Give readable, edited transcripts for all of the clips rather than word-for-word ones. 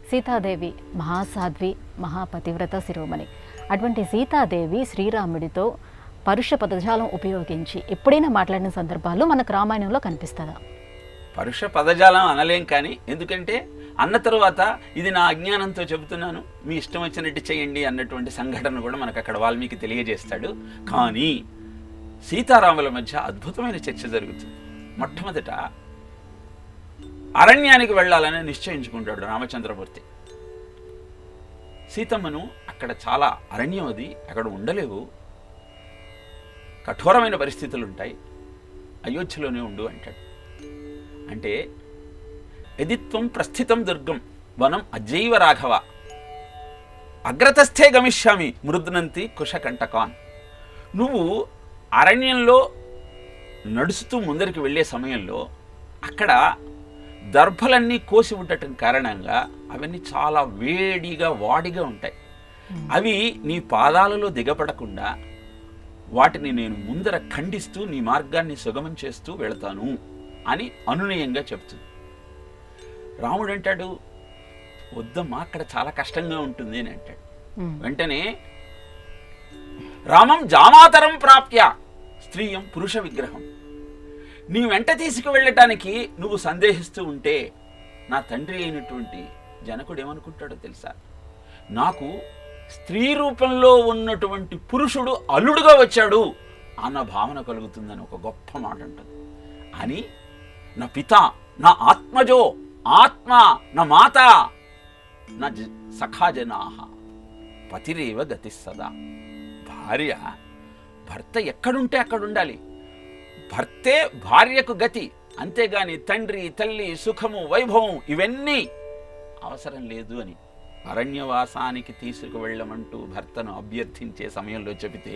సీతాదేవి మహాసాధ్వి, మహాపతివ్రత శిరోమణి. అటువంటి సీతాదేవి శ్రీరాముడితో పరుష పదజాలం ఉపయోగించి ఎప్పుడైనా మాట్లాడిన సందర్భాలు మనకు రామాయణంలో కనిపిస్తుందా? పరుష పదజాలం అనలేం, కానీ ఎందుకంటే అన్న తరువాత ఇది నా అజ్ఞానంతో చెబుతున్నాను, మీ ఇష్టం వచ్చినట్టు చేయండి అన్నటువంటి సంఘటన కూడా మనకు అక్కడ వాల్మీకి తెలియజేస్తాడు. కానీ సీతారాముల మధ్య అద్భుతమైన చర్చ జరుగుతుంది. మొట్టమొదట అరణ్యానికి వెళ్ళాలని నిశ్చయించుకుంటాడు రామచంద్రమూర్తి. సీతమ్మను అక్కడ చాలా అరణ్యం, అది అక్కడ ఉండలేవు, కఠోరమైన పరిస్థితులు ఉంటాయి, అయోధ్యలోనే ఉండు అంటాడు. అంటే యదిత్వం ప్రస్థితం దుర్గం వనం అజైవ రాఘవ అగ్రతస్థే గమిష్యామి మృద్నంతి కుశకంటకాన్. నువ్వు అరణ్యంలో నడుస్తూ ముందరికి వెళ్ళే సమయంలో అక్కడ దర్భలన్నీ కోసి ఉండటం కారణంగా అవన్నీ చాలా వేడిగా వాడిగా ఉంటాయి. అవి నీ పాదాలలో దిగపడకుండా వాటిని నేను ముందర ఖండిస్తూ నీ మార్గాన్ని సుగమం చేస్తూ వెళతాను అని అనునయంగా చెప్తుంది. రాముడు అంటాడు, వద్దమ్మా అక్కడ చాలా కష్టంగా ఉంటుంది అని అంటాడు. వెంటనే రామం జామాతరం ప్రాప్య స్త్రీయం పురుష విగ్రహం, నీ వెంట తీసుకువెళ్ళటానికి నువ్వు సందేహిస్తూ ఉంటే నా తండ్రి అయినటువంటి జనకుడు ఏమనుకుంటాడో తెలుసా? నాకు స్త్రీ రూపంలో ఉన్నటువంటి పురుషుడు అల్లుడుగా వచ్చాడు అన్న భావన కలుగుతుందని ఒక గొప్ప మాట అంటుంది. అని నా పిత, నా ఆత్మజో, ఆత్మ, నా మాత, నా సఖాజనాహ పతిరేవ గతి సదా. భార్య భర్త ఎక్కడుంటే అక్కడ ఉండాలి, భర్తే భార్యకు గతి, అంతేగాని తండ్రి, తల్లి, సుఖము, వైభవం ఇవన్నీ అవసరం లేదు అని అరణ్యవాసానికి తీసుకువెళ్ళమంటూ భర్తను అభ్యర్థించే సమయంలో చెబితే,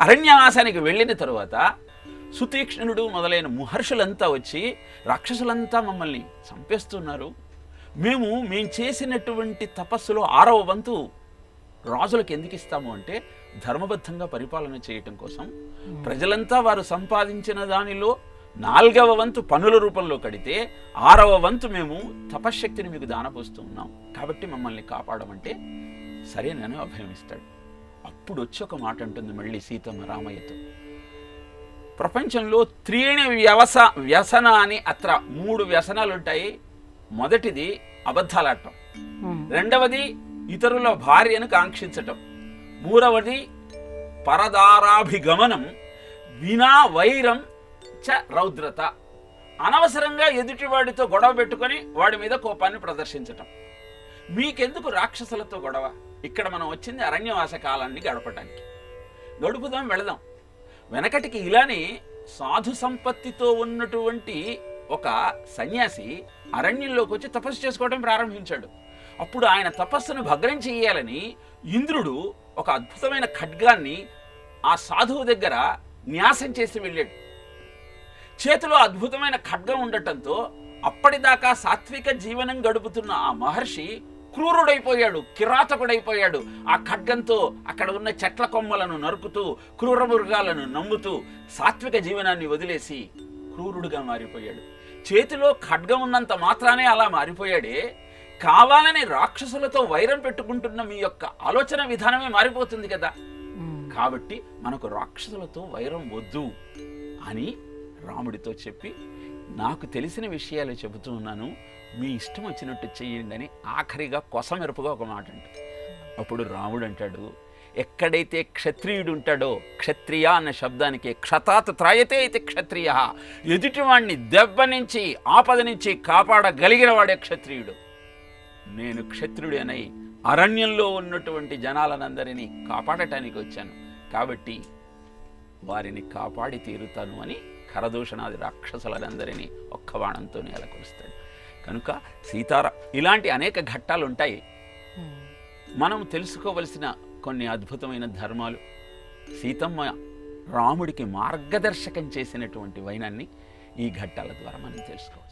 అరణ్యవాసానికి వెళ్ళిన తరువాత సుతీక్ష్ణుడు మొదలైన మహర్షులంతా వచ్చి రాక్షసులంతా మమ్మల్ని చంపేస్తున్నారు, మేము చేసినటువంటి తపస్సులో 6వ వంతు రాజులకు ఎందుకు ఇస్తాము అంటే ధర్మబద్ధంగా పరిపాలన చేయటం కోసం. ప్రజలంతా వారు సంపాదించిన దానిలో 4వ వంతు పనుల రూపంలో కడితే 6వ వంతు మేము తపశ్శక్తిని మీకు దానపోస్తూ ఉన్నాం, కాబట్టి మమ్మల్ని కాపాడమంటే సరేనని అభయం ఇస్తాడు. అప్పుడు వచ్చి ఒక మాట అంటుంది మళ్ళీ సీతమ్మ రామయ్యతో, ప్రపంచంలో త్రీణి వ్యసన అని అత్ర 3 వ్యసనాలు ఉంటాయి. మొదటిది అబద్ధాలాడటం, రెండవది ఇతరుల భార్యను కాంక్షించటం, మూడవది పరదారాభిగమనం, వినా వైరం చ రౌద్రత, అనవసరంగా ఎదుటివాడితో గొడవ పెట్టుకొని వాడి మీద కోపాన్ని ప్రదర్శించటం. మీకెందుకు రాక్షసులతో గొడవ? ఇక్కడ మనం వచ్చింది అరణ్యవాస కాలాన్ని గడపటానికి, గడుపుదాం, వెళదాం. వెనకటికి ఇలానే సాధు సంపత్తితో ఉన్నటువంటి ఒక సన్యాసి అరణ్యంలోకి వచ్చి తపస్సు చేసుకోవడం ప్రారంభించాడు. అప్పుడు ఆయన తపస్సును భగ్నం చేయాలని ఇంద్రుడు ఒక అద్భుతమైన ఖడ్గాన్ని ఆ సాధువు దగ్గర న్యాసం చేసి వెళ్ళాడు. చేతిలో అద్భుతమైన ఖడ్గం ఉండటంతో అప్పటిదాకా సాత్విక జీవనం గడుపుతున్న ఆ మహర్షి క్రూరుడైపోయాడు, కిరాతకుడైపోయాడు. ఆ ఖడ్గంతో అక్కడ ఉన్న చెట్ల కొమ్మలను నరుకుతూ, క్రూర మృగాలను నమ్ముతూ సాత్విక జీవనాన్ని వదిలేసి క్రూరుడుగా మారిపోయాడు. చేతిలో ఖడ్గం ఉన్నంత మాత్రానే అలా మారిపోయాడే, కావాలని రాక్షసులతో వైరం పెట్టుకుంటున్న మీ యొక్క ఆలోచన విధానమే మారిపోతుంది కదా. కాబట్టి మనకు రాక్షసులతో వైరం వద్దు అని రాముడితో చెప్పి, నాకు తెలిసిన విషయాలు చెబుతూ ఉన్నాను, మీ ఇష్టం వచ్చినట్టు చెయ్యండి అని ఆఖరిగా కొసమెరుపుగా ఒక మాట అంటాడు. అప్పుడు రాముడు అంటాడు, ఎక్కడైతే క్షత్రియుడు ఉంటాడో, క్షత్రియ అన్న శబ్దానికి క్షతాత్ త్రాయతే అయితే క్షత్రియ, ఎదుటివాణ్ణి దెబ్బ నుంచి ఆపద నుంచి కాపాడగలిగిన వాడే క్షత్రియుడు. నేను క్షత్రుడనై అరణ్యంలో ఉన్నటువంటి జనాలనందరినీ కాపాడటానికి వచ్చాను, కాబట్టి వారిని కాపాడి తీరుతాను అని ఖరదూషణాది రాక్షసులందరినీ ఒక్క బాణంతో నెలకొలుస్తాడు. కనుక ఇలాంటి అనేక ఘట్టాలు ఉంటాయి. మనం తెలుసుకోవలసిన కొన్ని అద్భుతమైన ధర్మాలు, సీతమ్మ రాముడికి మార్గదర్శకం చేసినటువంటి వైనాన్ని ఈ ఘట్టాల ద్వారా మనం తెలుసుకోవచ్చు.